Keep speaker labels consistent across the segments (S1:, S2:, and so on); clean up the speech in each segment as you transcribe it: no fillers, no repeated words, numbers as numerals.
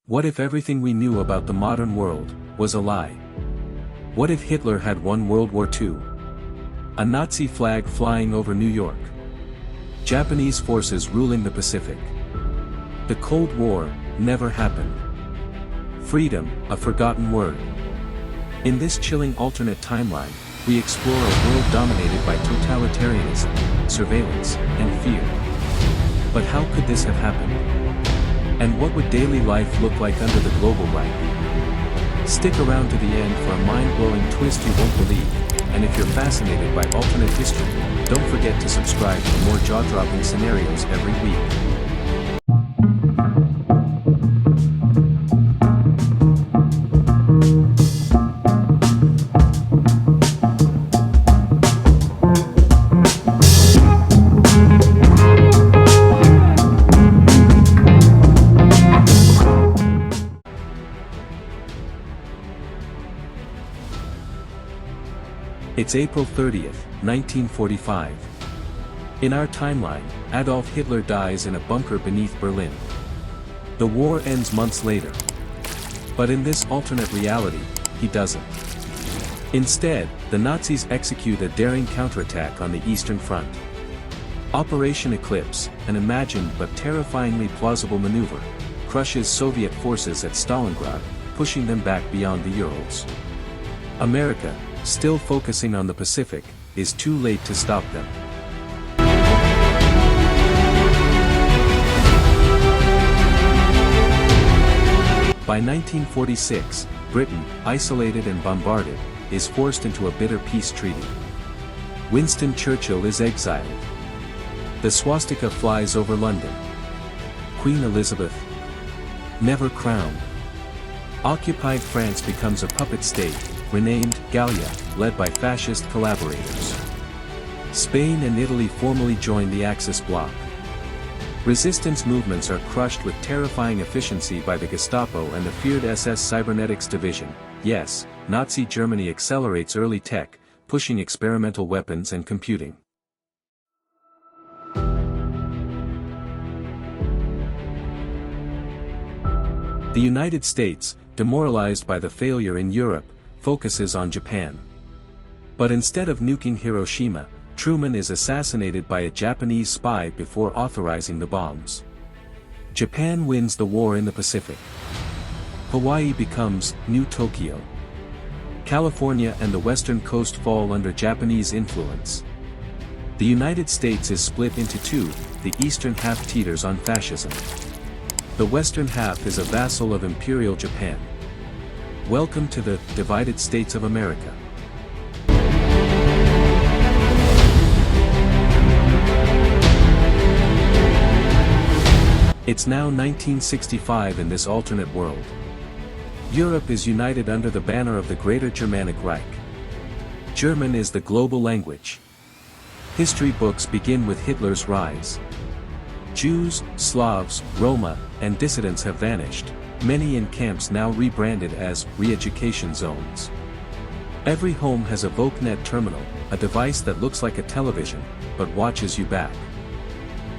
S1: What if everything we knew about the modern world was a lie? What if Hitler had won World War II? A Nazi flag flying over New York. Japanese forces ruling the Pacific. The Cold War never happened. Freedom, a forgotten word. In this chilling alternate timeline, we explore a world dominated by totalitarianism, surveillance, and fear. But how could this have happened? And what would daily life look like under the global right? Stick around to the end for a mind-blowing twist you won't believe, and if you're fascinated by alternate history, don't forget to subscribe for more jaw-dropping scenarios every week. It's April 30th, 1945. In our timeline, Adolf Hitler dies in a bunker beneath Berlin. The war ends months later. But in this alternate reality, he doesn't. Instead, the Nazis execute a daring counterattack on the Eastern Front. Operation Eclipse, an imagined but terrifyingly plausible maneuver, crushes Soviet forces at Stalingrad, pushing them back beyond the Urals. America, still focusing on the Pacific, is too late to stop them. By 1946, Britain, isolated and bombarded, is forced into a bitter peace treaty. Winston Churchill is exiled. The swastika flies over London. Queen Elizabeth, never crowned. Occupied France becomes a puppet state, renamed Gallia, led by fascist collaborators. Spain and Italy formally join the Axis bloc. Resistance movements are crushed with terrifying efficiency by the Gestapo and the feared SS Cybernetics Division. Yes, Nazi Germany accelerates early tech, pushing experimental weapons and computing. The United States, demoralized by the failure in Europe, focuses on Japan. But instead of nuking Hiroshima, Truman is assassinated by a Japanese spy before authorizing the bombs. Japan wins the war in the Pacific. Hawaii becomes New Tokyo. California and the western coast fall under Japanese influence. The United States is split into two, the eastern half teeters on fascism. The western half is a vassal of Imperial Japan. Welcome to the divided states of America. It's now 1965 in this alternate world. Europe is united under the banner of the Greater Germanic Reich. German is the global language. History books begin with Hitler's rise. Jews, Slavs, Roma, and dissidents have vanished, many in camps now rebranded as re-education zones. Every home has a VoCnet terminal, a device that looks like a television, but watches you back.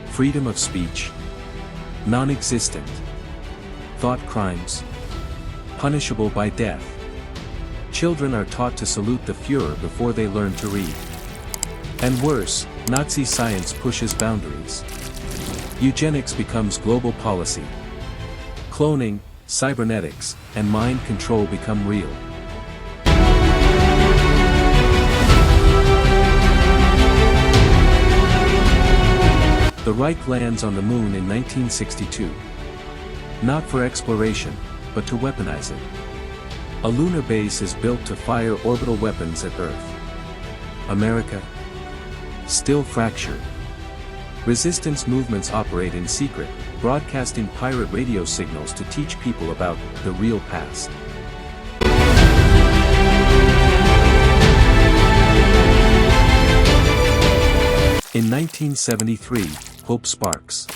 S1: Freedom of speech? Non-existent. Thought crimes? Punishable by death. Children are taught to salute the Führer before they learn to read. And worse, Nazi science pushes boundaries. Eugenics becomes global policy. Cloning, cybernetics, and mind control become real. The Reich lands on the moon in 1962. Not for exploration, but to weaponize it. A lunar base is built to fire orbital weapons at Earth. America? Still fractured. Resistance movements operate in secret, broadcasting pirate radio signals to teach people about the real past. In 1973, hope sparks.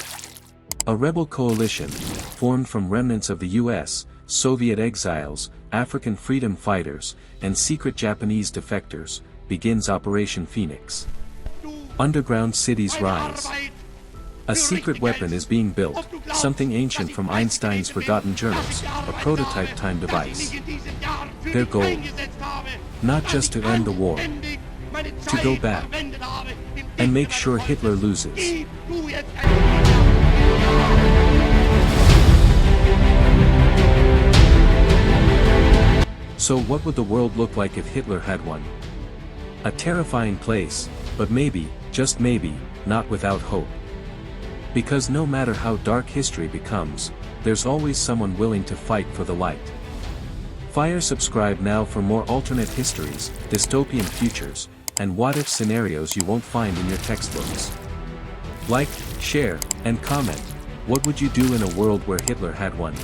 S1: A rebel coalition, formed from remnants of the US, Soviet exiles, African freedom fighters, and secret Japanese defectors, begins Operation Phoenix. Underground cities rise. A secret weapon is being built, something ancient from Einstein's forgotten journals, a prototype time device. Their goal? Not just to end the war. To go back. And make sure Hitler loses. So what would the world look like if Hitler had won? A terrifying place, but maybe, just maybe, not without hope. Because no matter how dark history becomes, there's always someone willing to fight for the light. Subscribe now for more alternate histories, dystopian futures, and what-if scenarios you won't find in your textbooks. Like, share, and comment. What would you do in a world where Hitler had won?